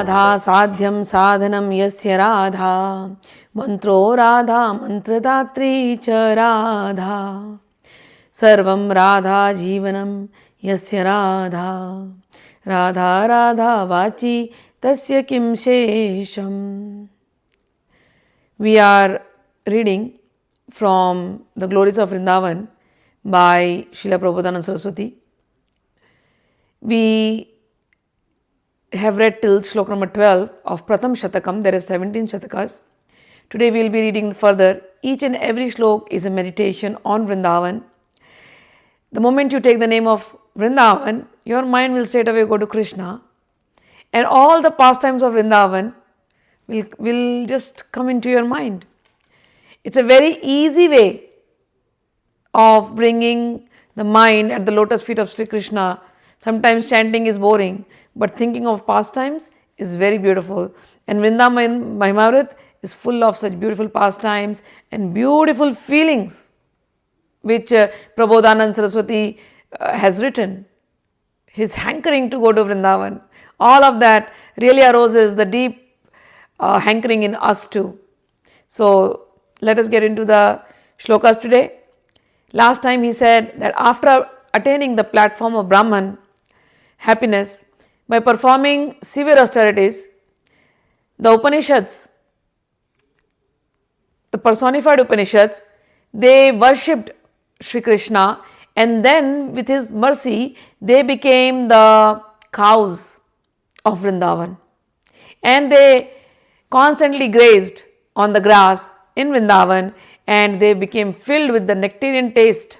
Radha sadhyam sadhanam yasya Radha mantro Radha mantradatri cha Radha sarvam Radha jivanam yasya Radha Radha Radha vachi tasya kim shesham. We are reading from the Glories of Vrindavan by Srila Prabodhanand Saraswati. We have read till Shlok number 12 of Pratham Shatakam. There are 17 Shatakas. Today we will be reading further. Each and every Shlok is a meditation on Vrindavan. The moment you take the name of Vrindavan, your mind will straight away go to Krishna, and all the pastimes of Vrindavan will just come into your mind. It's a very easy way of bringing the mind at the lotus feet of Shri Krishna. Sometimes chanting is boring, but thinking of pastimes is very beautiful. And Vrindavan Mahimaamrit is full of such beautiful pastimes and beautiful feelings which Prabodhanand Saraswati has written. His hankering to go to Vrindavan, all of that really arouses the deep hankering in us too. So let us get into the shlokas today. Last time he said that after attaining the platform of Brahman, happiness, by performing severe austerities, the Upanishads, the personified Upanishads, they worshipped Shri Krishna, and then with his mercy, they became the cows of Vrindavan. And they constantly grazed on the grass in Vrindavan, and they became filled with the nectarian taste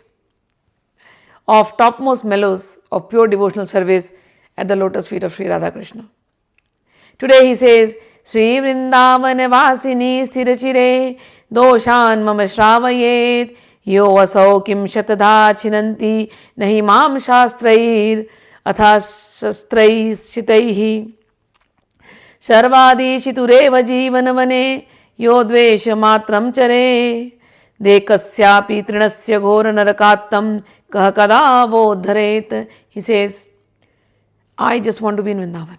of topmost mellows of pure devotional service at the lotus feet of Sri Radha Krishna. Today he says, Sri Vrindavan Vasini Sthirachire Doshan Mama Shravayet Yo Asau Kim Shatadha Chinanti Nahi Mam Shastrair Atha Shastrai Shitaihi Sharvadi Shitureva Jivanavane Yo Dvesha Matram Chare Dekasyapi Trinasya Ghora Narakatam Kahakada Vodharet. He says, I just want to be in Vrindavan.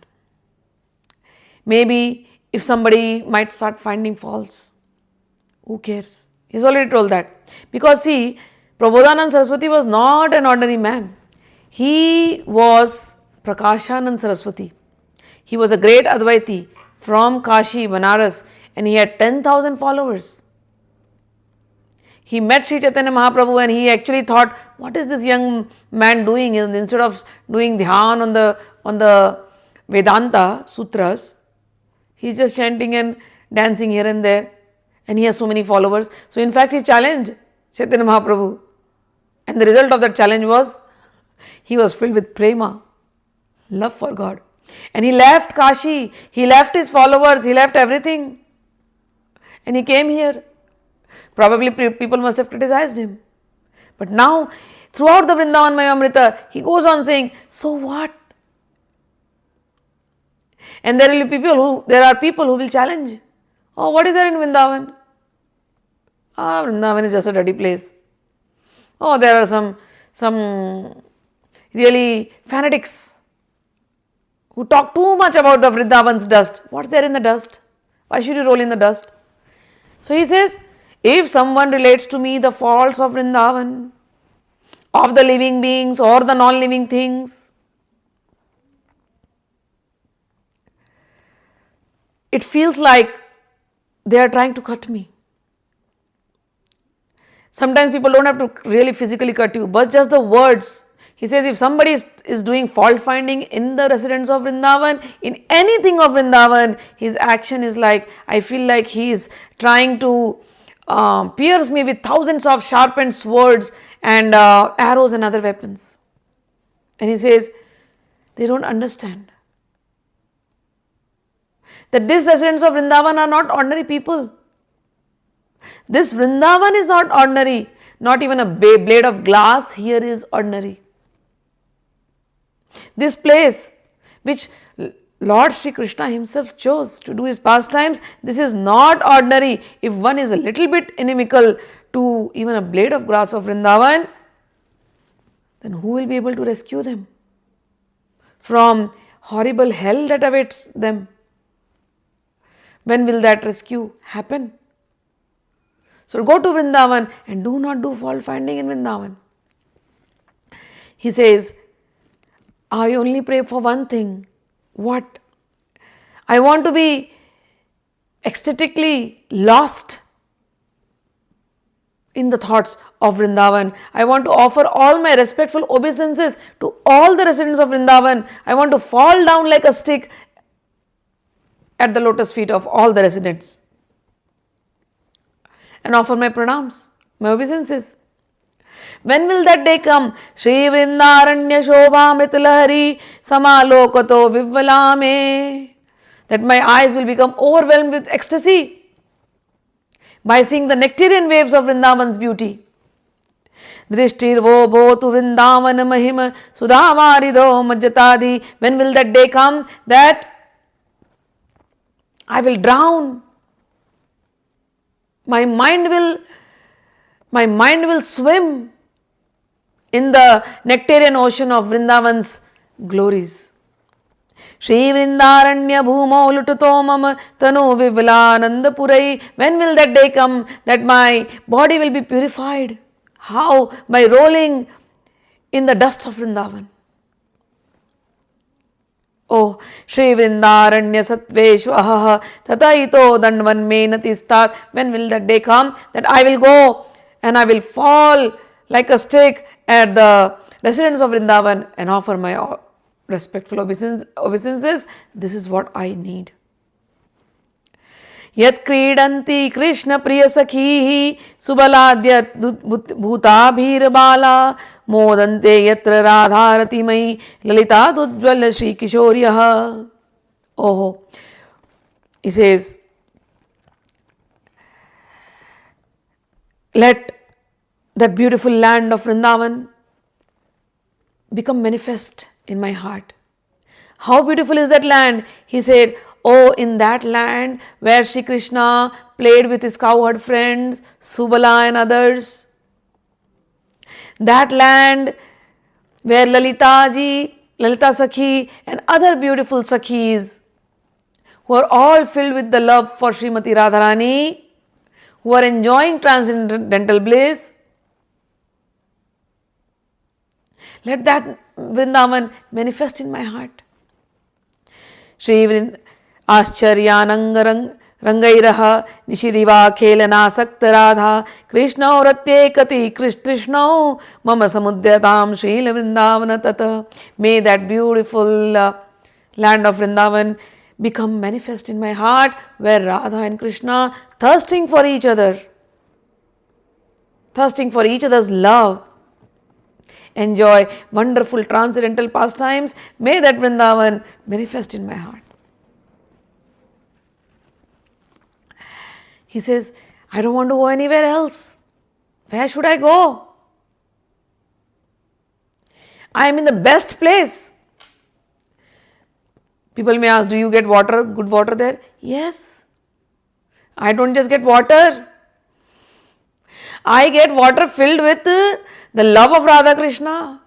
Maybe if somebody might start finding faults, who cares? He's already told that. Because see, Prabodhanand Saraswati was not an ordinary man. He was Prakashanand Saraswati. He was a great Advaiti from Kashi, Banaras, and he had 10,000 followers. He met Sri Chaitanya Mahaprabhu and he actually thought, what is this young man doing? Instead of doing dhyan on the Vedanta sutras, he's just chanting and dancing here and there, and he has so many followers. So in fact, he challenged Chaitanya Mahaprabhu, and the result of that challenge was he was filled with prema, love for God, and he left Kashi, he left his followers, he left everything, and he came here. Probably people must have criticized him, but now throughout the Vrindavan Mahimaamrita, he goes on saying, so what? And there are people who will challenge. Oh, what is there in Vrindavan? Vrindavan is just a dirty place. Oh, there are some really fanatics who talk too much about the Vrindavan's dust. What's there in the dust? Why should you roll in the dust? So he says, if someone relates to me the faults of Vrindavan, of the living beings or the non-living things, it feels like they are trying to cut me. Sometimes people don't have to really physically cut you, but just the words. He says if somebody is doing fault finding in the residents of Vrindavan, in anything of Vrindavan, his action is like, I feel like he is trying to pierce me with thousands of sharpened swords and arrows and other weapons. And he says, they don't understand that these residents of Vrindavan are not ordinary people. This Vrindavan is not ordinary. Not even a blade of glass here is ordinary. This place which Lord Shri Krishna himself chose to do his pastimes, this is not ordinary. If one is a little bit inimical to even a blade of grass of Vrindavan, then who will be able to rescue them from horrible hell that awaits them? When will that rescue happen? So go to Vrindavan and do not do fault finding in Vrindavan. He says, I only pray for one thing. What? I want to be ecstatically lost in the thoughts of Vrindavan. I want to offer all my respectful obeisances to all the residents of Vrindavan. I want to fall down like a stick at the lotus feet of all the residents and offer my pranams, my obeisances. When will that day come? Shri Vrindaranya Shobhamrit Lahari Samalokato Vivvalame. That my eyes will become overwhelmed with ecstasy by seeing the nectarian waves of Vrindavan's beauty. Drishtirvo bhotu Vrindavan Mahima Sudhavarido Majjatadi. When will that day come that I will drown? My mind will swim in the nectarian ocean of Vrindavan's glories. Shri Vrindaranya Bhumo Lututo Mama Tanu Vivlananda Purai. When will that day come that my body will be purified? How? By rolling in the dust of Vrindavan. Oh, Shri Vrindaranya Satveshwaha Tataito Dandvan Menatistat. When will that day come that I will go and I will fall like a stick at the residents of Vrindavan and offer my respectful obeisances? This is what I need. Yat kridanti Krishna priya sakhihi subaladyat bhutabhir bala modante yatra radharati mai lalita dujjwala Shri Kishoryaha. Oh, he says, let that beautiful land of Vrindavan become manifest in my heart. How beautiful is that land? He said, oh, in that land where Shri Krishna played with his cowherd friends, Subala and others. That land where Lalita Sakhi and other beautiful Sakhis who are all filled with the love for Srimati Radharani, who are enjoying transcendental bliss. Let that Vrindavan manifest in my heart. Shri Ascharyanang Rangairaha Nishidiva Khelana Saktaradha Krishna Ratyekati Krishna Mama Samudyatam Shri Vrindavan Tata. May that beautiful land of Vrindavan become manifest in my heart, where Radha and Krishna, thirsting for each other, thirsting for each other's love, enjoy wonderful transcendental pastimes. May that Vrindavan manifest in my heart. He says, I don't want to go anywhere else. Where should I go? I am in the best place. People may ask, do you get water, good water there? Yes. I don't just get water. I get water filled with the love of Radha Krishna.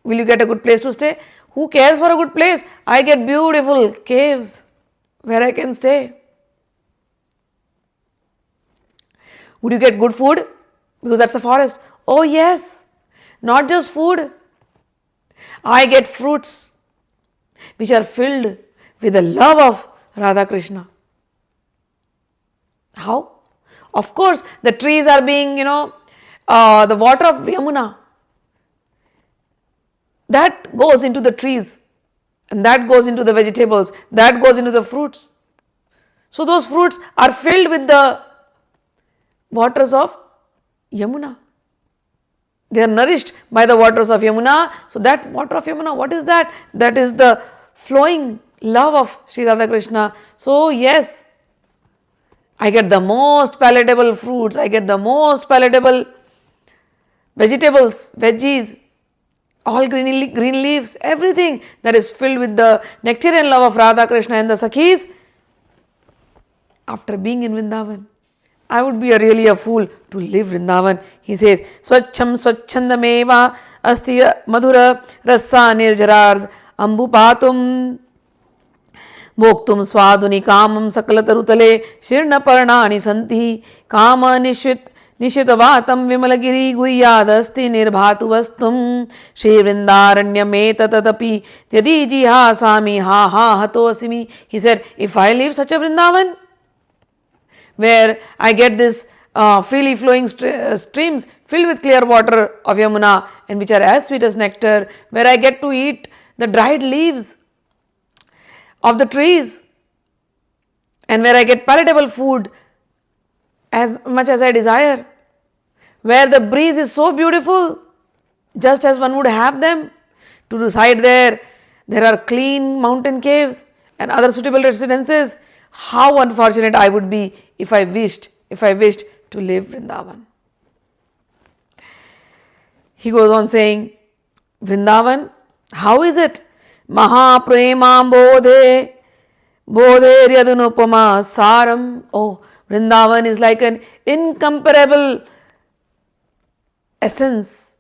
Will you get a good place to stay? Who cares for a good place? I get beautiful caves where I can stay. Would you get good food? Because that's a forest. Oh yes, not just food. I get fruits which are filled with the love of Radha Krishna. How? Of course, the trees are being, the water of Yamuna. That goes into the trees, and that goes into the vegetables, that goes into the fruits. So those fruits are filled with the waters of Yamuna. They are nourished by the waters of Yamuna. So that water of Yamuna, what is that? That is the flowing love of Sri Radha Krishna. So yes, I get the most palatable fruits, I get the most palatable vegetables, veggies, all green leaves, everything that is filled with the nectarian love of Radha Krishna and the Sakhis. After being in Vrindavan, I would be really a fool to live Vrindavan. He says, Swachham Swachandameva Asti Madhura Rasa Nirjarard Ambupatum भोक्तुम स्वादुनि कामं सकलतरुतले शीर्णपर्णानि सन्ति काम निशितवातं विमलगिरि गुह्यादस्ति निर्भातु वस्तुं श्रीवृन्दारण्यमेतदपि यदि जिहासामि हा हा हतोऽस्मि. He said, if I leave such a Vrindavan where I get this freely flowing streams filled with clear water of Yamuna and which are as sweet as nectar, where I get to eat the dried leaves of the trees and where I get palatable food as much as I desire, where the breeze is so beautiful, just as one would have them. To reside there, there are clean mountain caves and other suitable residences. How unfortunate I would be if I wished to live Vrindavan. He goes on saying, Vrindavan, how is it? Mahapremam bodhe Bodheryadunupama saram. Oh, Vrindavan is like an incomparable essence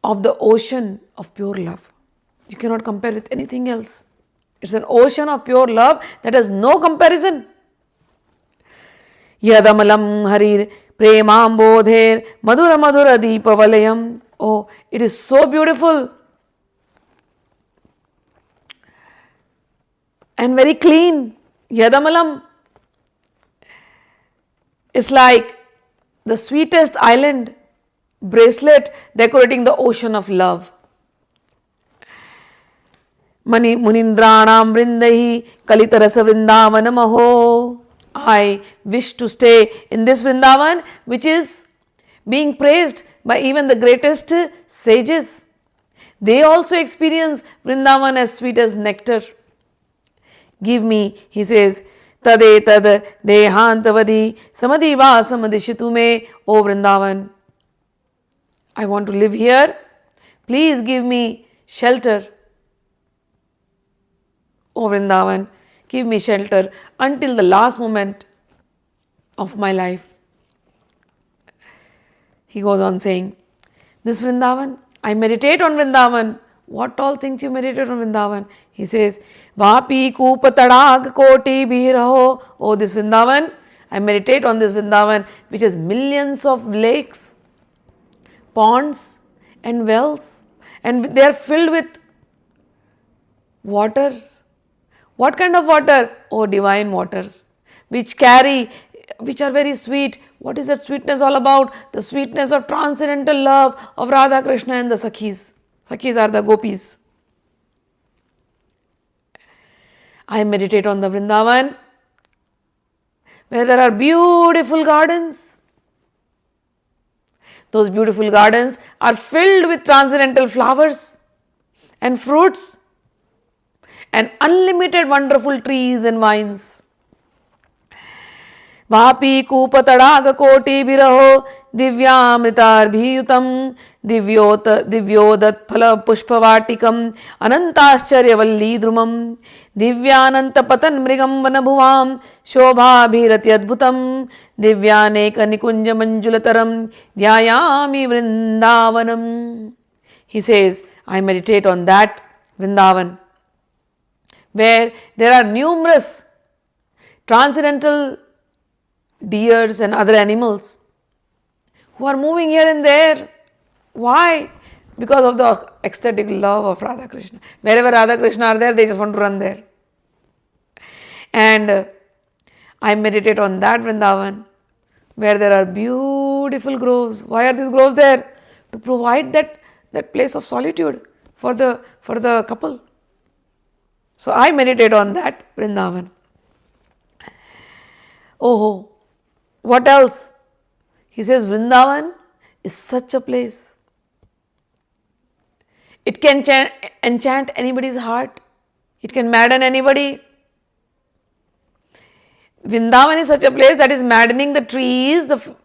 of the ocean of pure love. You cannot compare with anything else. It's an ocean of pure love that has no comparison. Yadamalam harir premam bodher madhura madhura deepavalayam. Oh, it is so beautiful and very clean. Yadamalam is like the sweetest island bracelet decorating the ocean of love. Mani Munindranam Vrindahi Kalitarasa Vrindavanam Aho. I wish to stay in this Vrindavan which is being praised by even the greatest sages. They also experience Vrindavan as sweet as nectar. Give me, he says, Tade tad dehantavadi samadhiva samadhishitume, O Vrindavan. I want to live here. Please give me shelter. O Vrindavan, give me shelter until the last moment of my life. He goes on saying, this Vrindavan, I meditate on Vrindavan. What all things you meditate on Vrindavan? He says, Vapi Kupa Tadag Koti Bhiraho. Oh, this Vrindavan, I meditate on this Vrindavan which has millions of lakes, ponds and wells, and they are filled with waters. What kind of water? Oh, divine waters, which are very sweet. What is that sweetness all about? The sweetness of transcendental love of Radha Krishna and the Sakhis. Sakhis are the gopis. I meditate on the Vrindavan where there are beautiful gardens. Those beautiful gardens are filled with transcendental flowers and fruits and unlimited wonderful trees and vines. Vapi Kupa Tadaga Koti Biraho Divyamritar Bhiyutam Divyodat Phala Pushpavatikam Anantascharya Valli Drumam Divyananta Patan Mrigam Vanabhuvam Shobha Bhirati Adbhutam Divyaneka Nikunja Manjulataram Dhyayami Vrindavanam. He says, I meditate on that Vrindavan where there are numerous transcendental deers and other animals who are moving here and there. Why? Because of the ecstatic love of Radha Krishna. Wherever Radha Krishna are there, they just want to run there. And I meditate on that Vrindavan where there are beautiful groves. Why are these groves there? To provide that place of solitude for the couple. So I meditate on that Vrindavan. Oh, what else? He says Vrindavan is such a place. It can enchant anybody's heart. It can madden anybody. Vrindavan is such a place that is maddening the trees. The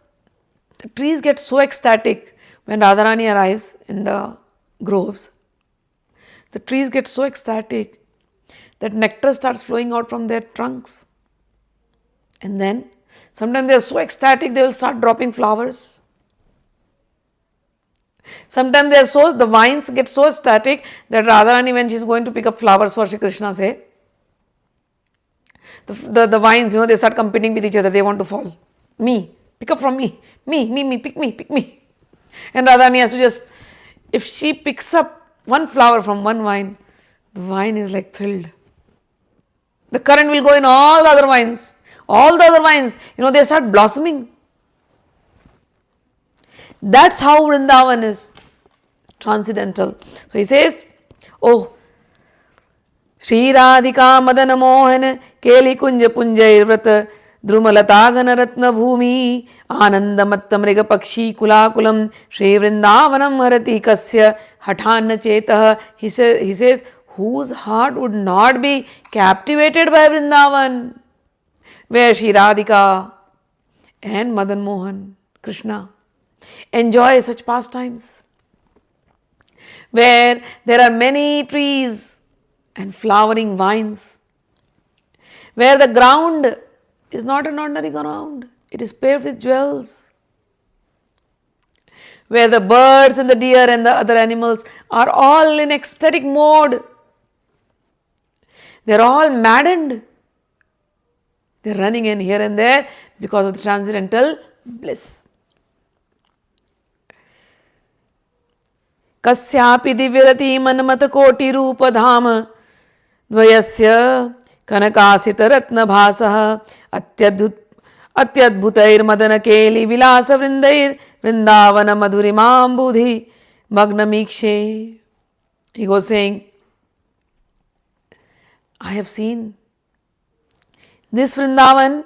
trees get so ecstatic when Radharani arrives in the groves. The trees get so ecstatic that nectar starts flowing out from their trunks. And then sometimes they are so ecstatic they will start dropping flowers. Sometimes the vines get so ecstatic that Radharani, when she is going to pick up flowers for Shri Krishna, say, The vines, they start competing with each other. They want to fall. Me, pick up from me. Me, pick me, pick me. And Radharani has to just, if she picks up one flower from one vine, the vine is like thrilled. The current will go in all the other vines. All the other vines, they start blossoming. That's how Vrindavan is transcendental. So he says, oh, Shri Radhika Madana Mohan Keli Kunja Punjay Vrata Drumalatagana Ratna Bhumi Ananda Mattamriga Pakshi Kulakulam Shri Vrindavanam Harati Kasya Hatana Chetah. He says, whose heart would not be captivated by Vrindavan, where Shri Radhika and Madan Mohan, Krishna, enjoy such pastimes, where there are many trees and flowering vines, where the ground is not an ordinary ground, it is paved with jewels, where the birds and the deer and the other animals are all in ecstatic mode. They are all maddened. They are running in here and there because of the transcendental bliss. Kasyapi divyarati manmata koti rupa dhama dvayasya kanakasita ratna bhasah atyadbhutair madana keli vilasa vrindair vrindavana madhurimam budhi magnamikshe. He goes saying, I have seen this Vrindavan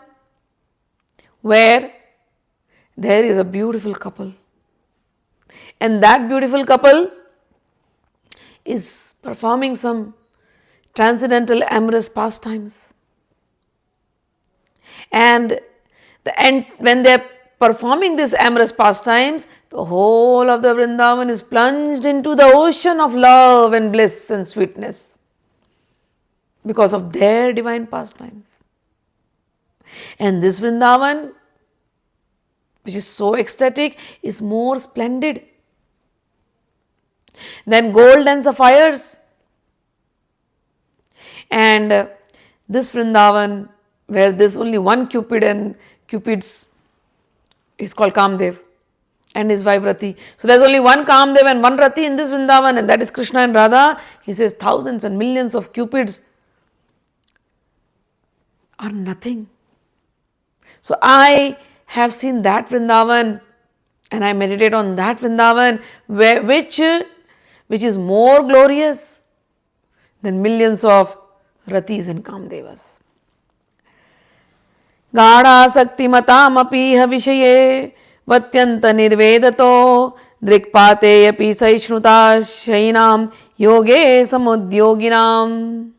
where there is a beautiful couple. And that beautiful couple is performing some transcendental amorous pastimes. And when they are performing these amorous pastimes, the whole of the Vrindavan is plunged into the ocean of love and bliss and sweetness because of their divine pastimes. And this Vrindavan, which is so ecstatic, is more splendid than gold and sapphires. And this Vrindavan, where there's only one Cupid and Cupid's is called Kamdev and his wife Rati. So there's only one Kamdev and one Rati in this Vrindavan, and that is Krishna and Radha. He says thousands and millions of Cupids are nothing. So I have seen that Vrindavan and I meditate on that Vrindavan which is more glorious than millions of Ratis and Kamdevas. Gada sakti matam apiha vishaye vatyanta nirvedato drikpate api saishnuta shainam yoge samudyoginam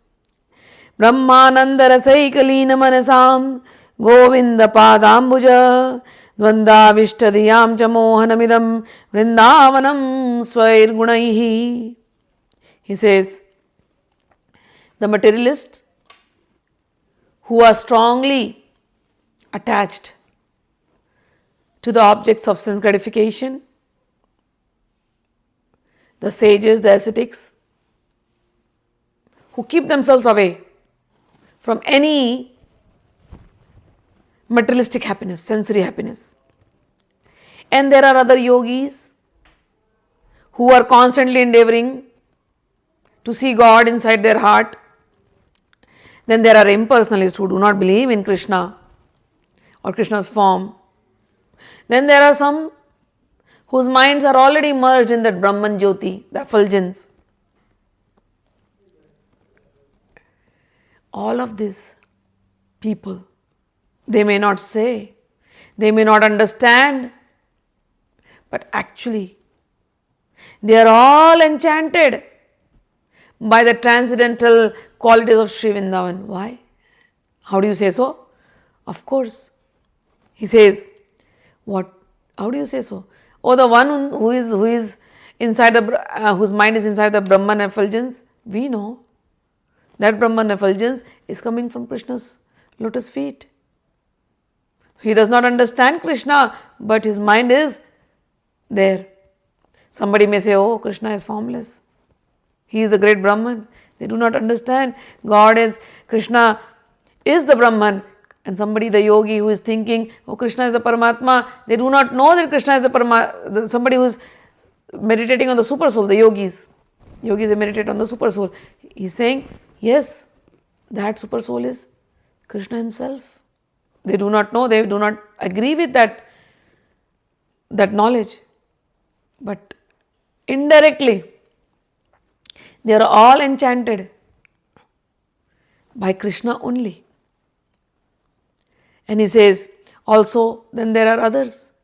brahmananda rasaikalina manasam govinda padambuja dvandavishtadiyam cha mohanamidam vrindavanam swair gunaihi. He says, the materialists who are strongly attached to the objects of sense gratification, the sages, the ascetics, who keep themselves away from any materialistic happiness, sensory happiness. And there are other yogis who are constantly endeavoring to see God inside their heart. Then there are impersonalists who do not believe in Krishna or Krishna's form. Then there are some whose minds are already merged in that Brahman Jyoti, the effulgence. All of these people, they may not say, they may not understand, but actually they are all enchanted by the transcendental qualities of Shri Vrindavan. Why? How do you say so? Of course. He says, what? How do you say so? Oh, the one who is inside whose mind is inside the Brahman effulgence, we know that Brahman effulgence is coming from Krishna's lotus feet. He does not understand Krishna, but his mind is there. Somebody may say, oh, Krishna is formless. He is the great Brahman. They do not understand. God is, Krishna is the Brahman. And somebody, the yogi who is thinking, oh, Krishna is the Paramatma, they do not know that Krishna is the Paramatma. Somebody who is meditating on the super soul, the yogis. Yogis meditate on the super soul. He's saying, yes, that super soul is Krishna himself. They do not know, they do not agree with that knowledge. But indirectly, they are all enchanted by Krishna only. And he says, also, then there are others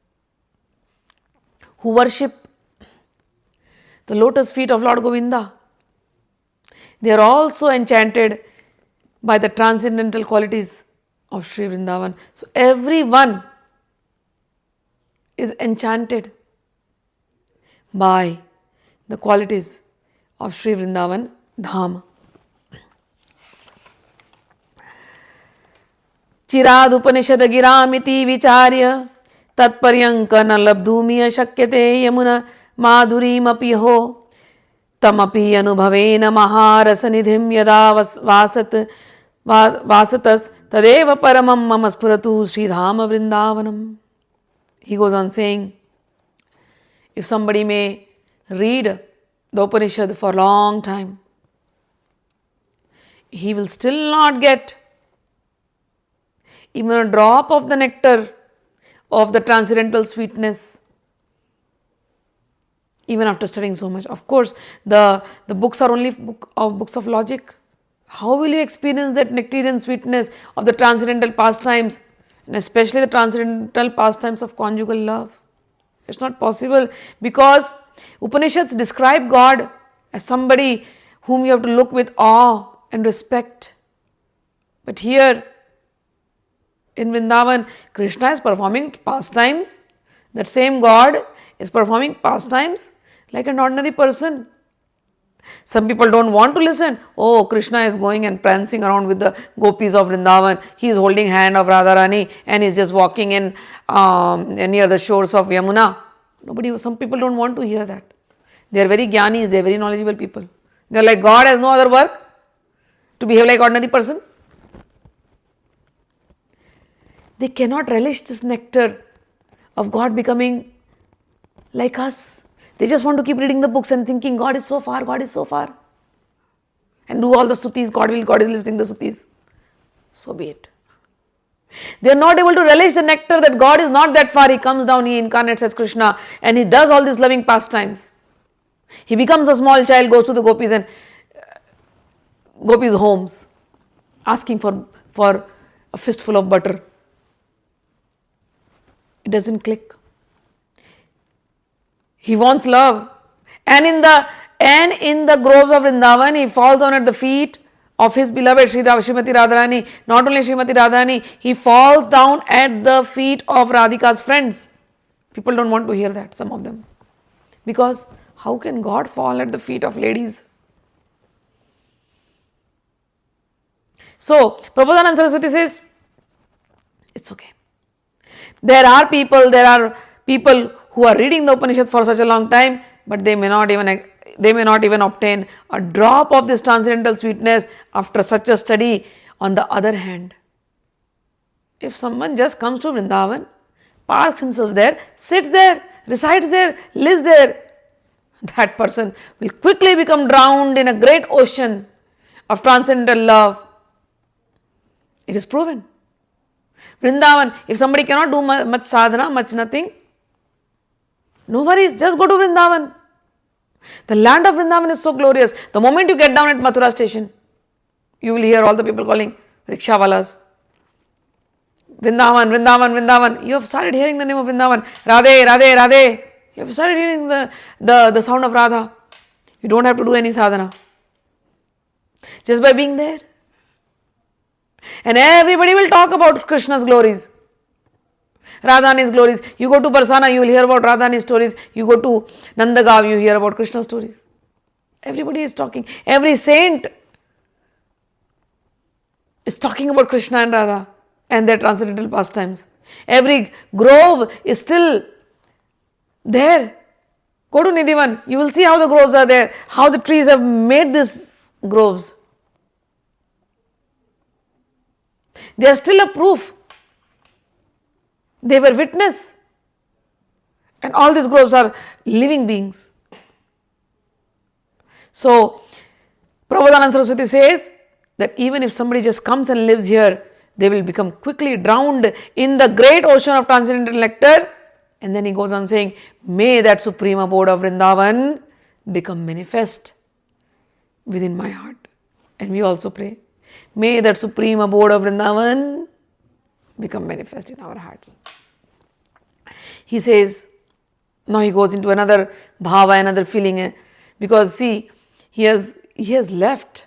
who worship the lotus feet of Lord Govinda. They are also enchanted by the transcendental qualities of Shri Vrindavan. So everyone is enchanted by the qualities of Shri Vrindavan Dham. Chirand उपनिषद गिरामिति विचार्य तत्पर्यंक न लब्धूमिय शक्यते यमुना माधुरीमपि हो तमपि अनुभवेन महारसनिधिं यदा वासतस् तदेव परमं मम स्फुरतु श्रीधाम वृंदावनम. He goes on saying, if somebody may read the Upanishad for a long time, he will still not get even a drop of the nectar of the transcendental sweetness, even after studying so much. Of course, the books are only books of logic. How will you experience that nectarian sweetness of the transcendental pastimes, and especially the transcendental pastimes of conjugal love? It's not possible, because Upanishads describe God as somebody whom you have to look with awe and respect. But here, in Vrindavan, Krishna is performing pastimes. That same God is performing pastimes like an ordinary person. Some people don't want to listen. Oh, Krishna is going and prancing around with the gopis of Vrindavan. He is holding hand of Radharani and is just walking in near the shores of Yamuna. Some people don't want to hear that. They are very jnanis, they are very knowledgeable people. They are like, God has no other work to behave like ordinary person. They cannot relish this nectar of God becoming like us. They just want to keep reading the books and thinking, God is so far, God is so far. And do all the stutis, God is listening the stutis. So be it. They are not able to relish the nectar that God is not that far. He comes down, He incarnates as Krishna, and He does all these loving pastimes. He becomes a small child, goes to the gopis and gopis' homes, asking for a fistful of butter. It doesn't click. He wants love. And in the groves of Vrindavan, he falls down at the feet of his beloved Srimati Radharani. Not only Srimati Radharani, he falls down at the feet of Radhika's friends. People don't want to hear that, some of them. Because how can God fall at the feet of ladies? So, Prabodhanand Saraswati says, it's okay. There are people who are reading the Upanishad for such a long time, but they may not even obtain a drop of this transcendental sweetness after such a study. On the other hand, if someone just comes to Vrindavan, parks himself there, sits there, resides there, lives there, that person will quickly become drowned in a great ocean of transcendental love. It is proven. Vrindavan, if somebody cannot do much sadhana, much nothing, no worries, just go to Vrindavan. The land of Vrindavan is so glorious. The moment you get down at Mathura station, you will hear all the people calling rickshawalas. Vrindavan, Vrindavan, Vrindavan. You have started hearing the name of Vrindavan. Radhe, Radhe, Radhe. You have started hearing the sound of Radha. You don't have to do any sadhana. Just by being there. And everybody will talk about Krishna's glories, Radharani's glories. You go to Barsana, you will hear about Radharani's stories. You go to Nandagaon, you hear about Krishna's stories. Everybody is talking. Every saint is talking about Krishna and Radha and their transcendental pastimes. Every grove is still there. Go to Nidhivan, you will see how the groves are there, how the trees have made these groves. They are still a proof. They were witness. And all these groves are living beings. So, Prabodhanand Saraswati says that even if somebody just comes and lives here, they will become quickly drowned in the great ocean of transcendental nectar. And then he goes on saying, may that supreme abode of Vrindavan become manifest within my heart. And we also pray, may that supreme abode of Vrindavan become manifest in our hearts. He says, now he goes into another bhava, another feeling, because see, he has left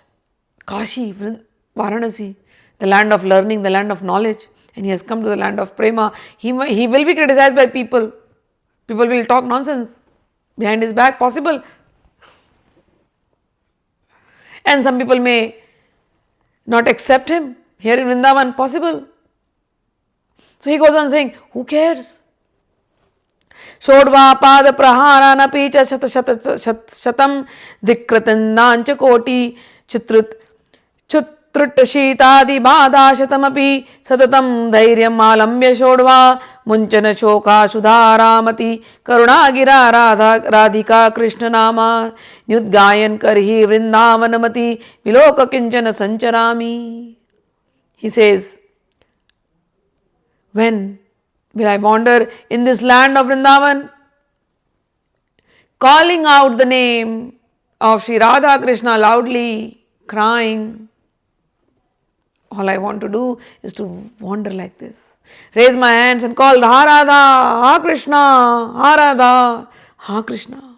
Kashi, Varanasi, the land of learning, the land of knowledge, and he has come to the land of prema. He will be criticized by people. People will talk nonsense behind his back, possible. And some people may not accept him here in Vrindavan, possible. So he goes on saying, who cares? Shodva pada praharanapi cha shatam dikratandancha koti chitrut shitadi bada shatamapi satatam dhairyam alambya shodva munchana shoka sudharamati karunagira radhika krishna nama nyudgayan karhi vrindavanamati viloka kinchana sancharami. He says, when will I wander in this land of Vrindavan, calling out the name of Sri Radha Krishna loudly, crying? All I want to do is to wander like this. Raise my hands and call, Ha Radha, Ha Krishna, Ha Radha, Ha Krishna.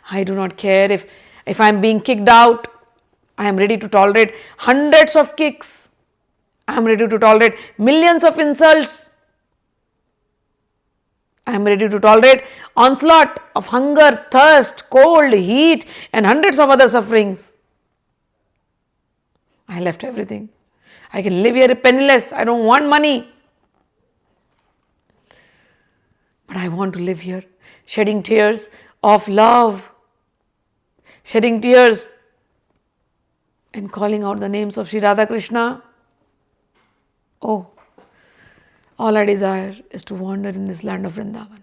I do not care if I am being kicked out. I am ready to tolerate hundreds of kicks. I am ready to tolerate millions of insults. I am ready to tolerate onslaught of hunger, thirst, cold, heat, and hundreds of other sufferings. I left everything. I can live here penniless. I don't want money. But I want to live here, shedding tears of love, shedding tears and calling out the names of Sri Radha Krishna. Oh, all I desire is to wander in this land of Vrindavan.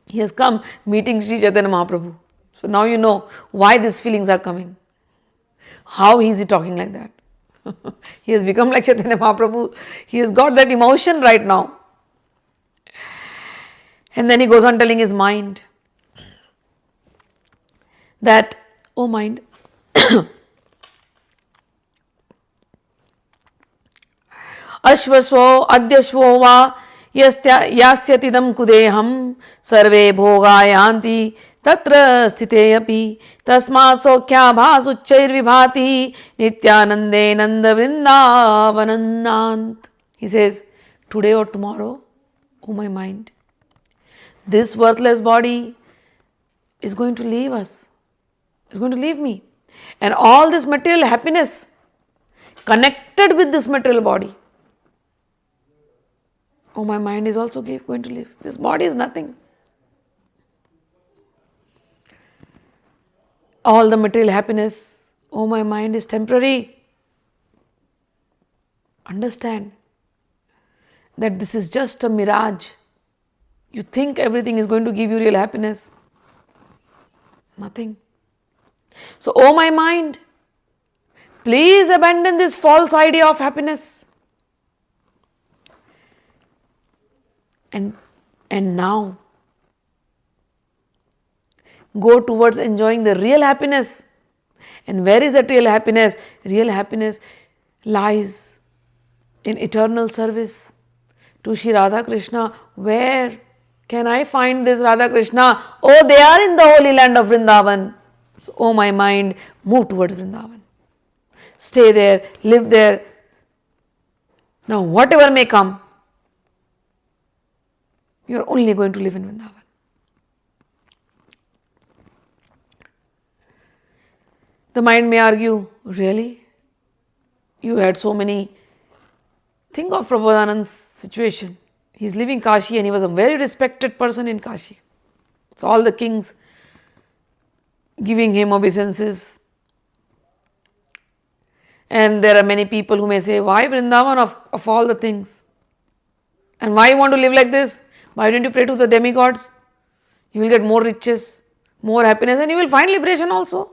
He has come meeting Sri Chaitanya Mahaprabhu. So now you know why these feelings are coming. How is he talking like that? He has become like Chaitanya Mahaprabhu. He has got that emotion right now. And then he goes on telling his mind that, oh mind, Ashvasvo adyashvo va yasyatidam kudeham sarve bhoga yanti tatra sthite api tasmat sokhya bhasuchair vibhati nityanande nanda vrindavanandant. He says, today or tomorrow, oh my mind, this worthless body is going to leave us, is going to leave me. And all this material happiness connected with this material body, oh, my mind is also going to leave. This body is nothing. All the material happiness, oh, my mind is temporary. Understand that this is just a mirage. You think everything is going to give you real happiness. Nothing. So, oh, my mind, please abandon this false idea of happiness. And now, go towards enjoying the real happiness. And where is that real happiness? Real happiness lies in eternal service to Sri Radha Krishna. Where can I find this Radha Krishna? Oh, they are in the holy land of Vrindavan. So, oh my mind, move towards Vrindavan. Stay there, live there. Now, whatever may come, you are only going to live in Vrindavan. The mind may argue, really? You had so many. Think of Prabodhanand's situation. He is living Kashi and he was a very respected person in Kashi. So all the kings giving him obeisances. And there are many people who may say, why Vrindavan of all the things? And why you want to live like this? Why don't you pray to the demigods? You will get more riches, more happiness, and you will find liberation also.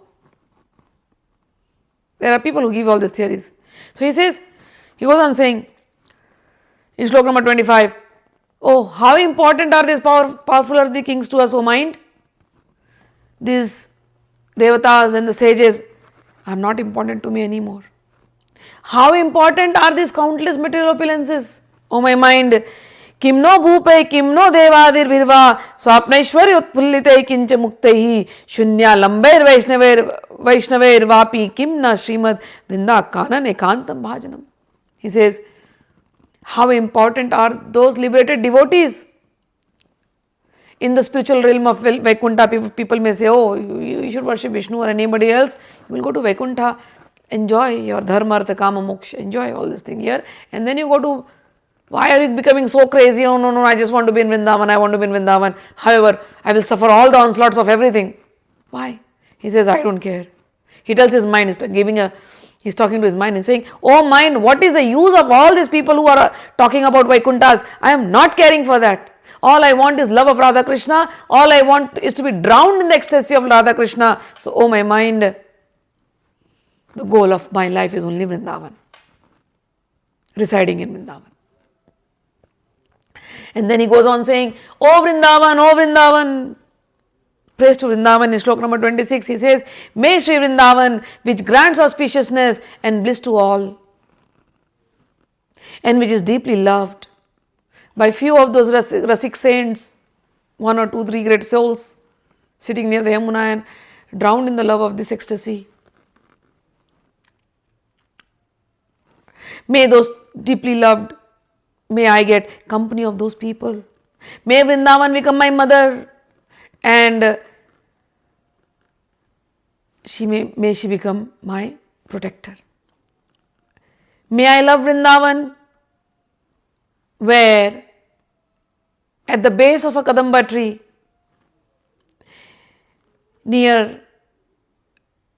There are people who give all these theories. So he goes on saying in Shlok number 25, oh, how important are these powerful earthly kings to us, O mind? These devatas and the sages are not important to me anymore. How important are these countless material opulences? O my mind, किम नो भूपे किम नो देवादिर्भिर्वा स्वाप्नैश्वर्य उत्फुल्लिते किंच मुक्तैः शून्यालंबैर् वैष्णवैर्वापि किम न श्रीमद् वृंदा कानन एकांतम भाजनम. He says, how important are those liberated devotees? In the spiritual realm of Vaikuntha, people may say, oh, you should worship Vishnu or anybody else. You will go to Vaikuntha, enjoy your dharma, artha, kama, moksha, enjoy all this thing here. And then you go to, why are you becoming so crazy? Oh, no, I just want to be in Vrindavan, I want to be in Vrindavan. However, I will suffer all the onslaughts of everything. Why? He says, I don't care. He tells his mind, he's talking to his mind and saying, oh mind, what is the use of all these people who are talking about Vaikunthas? I am not caring for that. All I want is love of Radha Krishna. All I want is to be drowned in the ecstasy of Radha Krishna. So, oh my mind, the goal of my life is only Vrindavan. Residing in Vrindavan. And then he goes on saying, oh Vrindavan, praise to Vrindavan. In Shlok number 26, he says, may Shri Vrindavan, which grants auspiciousness and bliss to all, and which is deeply loved by few of those Rasik saints, 1 or 2, 3 great souls sitting near the Yamuna and drowned in the love of this ecstasy. May those deeply loved, may I get company of those people. May Vrindavan become my mother, and may she become my protector. May I love Vrindavan, where at the base of a Kadamba tree, near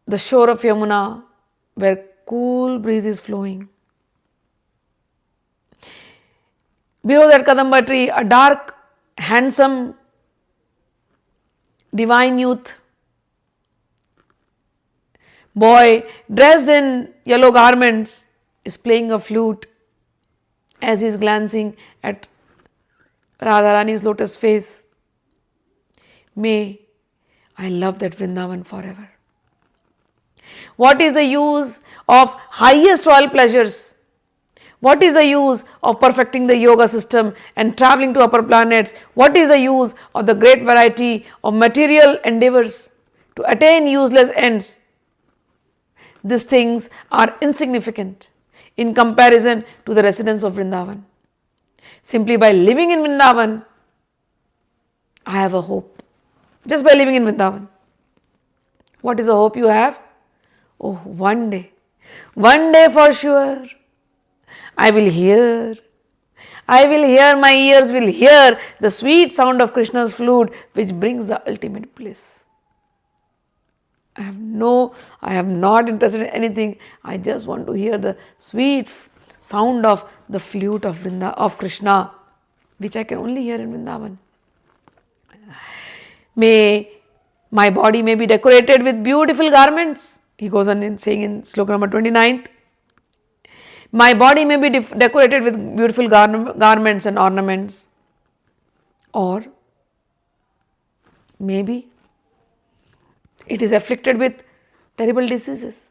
the shore of Yamuna, where cool breeze is flowing. Below that Kadamba tree, a dark, handsome, divine youth, boy dressed in yellow garments, is playing a flute as he is glancing at Radharani's lotus face. May I love that Vrindavan forever. What is the use of highest royal pleasures? What is the use of perfecting the yoga system and traveling to upper planets? What is the use of the great variety of material endeavors to attain useless ends? These things are insignificant in comparison to the residents of Vrindavan. Simply by living in Vrindavan, I have a hope. Just by living in Vrindavan. What is the hope you have? Oh, one day for sure, I will hear, my ears will hear the sweet sound of Krishna's flute, which brings the ultimate bliss. I am not interested in anything. I just want to hear the sweet sound of the flute of Krishna, which I can only hear in Vrindavan. May my body may be decorated with beautiful garments. He goes on in saying in Shlok number 29, my body may be decorated with beautiful garments and ornaments, or maybe it is afflicted with terrible diseases.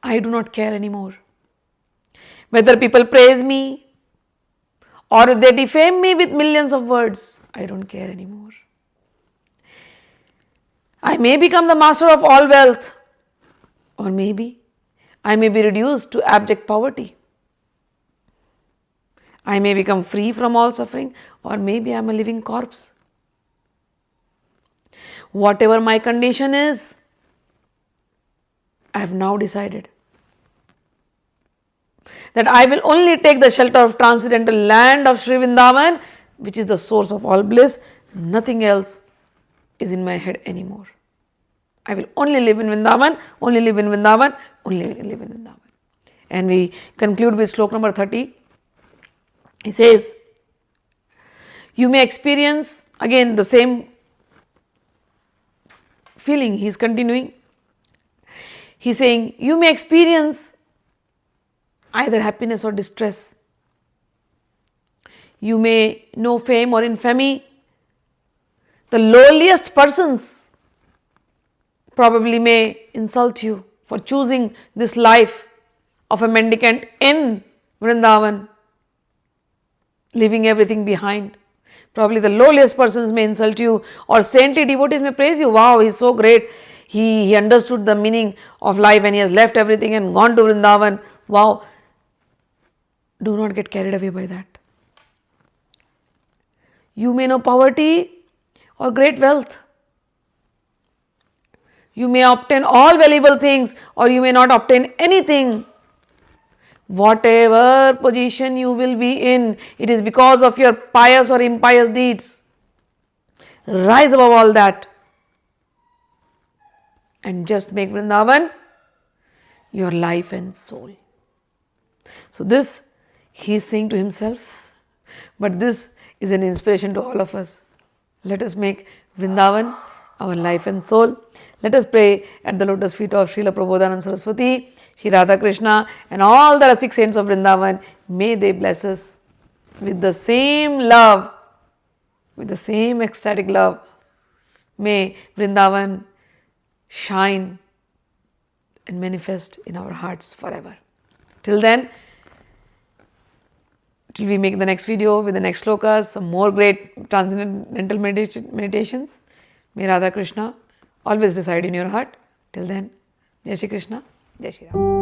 I do not care anymore. Whether people praise me or they defame me with millions of words, I don't care anymore. I may become the master of all wealth, or maybe I may be reduced to abject poverty. I may become free from all suffering, or maybe I am a living corpse. Whatever my condition is, I have now decided that I will only take the shelter of transcendental land of Shri Vrindavan, which is the source of all bliss. Nothing else is in my head anymore. I will only live in Vrindavan, only live in Vrindavan, only live in Vrindavan. And we conclude with Shlok number 30. He says, you may experience again the same feeling. He is continuing. He is saying, you may experience either happiness or distress. You may know fame or infamy. The lowliest persons probably may insult you for choosing this life of a mendicant in Vrindavan, leaving everything behind. Probably the lowliest persons may insult you, or saintly devotees may praise you. Wow, he's so great. He understood the meaning of life and he has left everything and gone to Vrindavan. Wow. Do not get carried away by that. You may know poverty or great wealth. You may obtain all valuable things or you may not obtain anything. Whatever position you will be in, it is because of your pious or impious deeds. Rise above all that and just make Vrindavan your life and soul. So this he is saying to himself, but this is an inspiration to all of us. Let us make Vrindavan our life and soul. Let us pray at the lotus feet of Srila Prabodhanand Saraswati, Shri Radha Krishna and all the Rasik saints of Vrindavan. May they bless us with the same love, with the same ecstatic love. May Vrindavan shine and manifest in our hearts forever. Till then, till we make the next video with the next shlokas, some more great transcendental meditations. May Radha Krishna always reside in your heart. Till then, Jai Shri Krishna, Jai Shri Ram.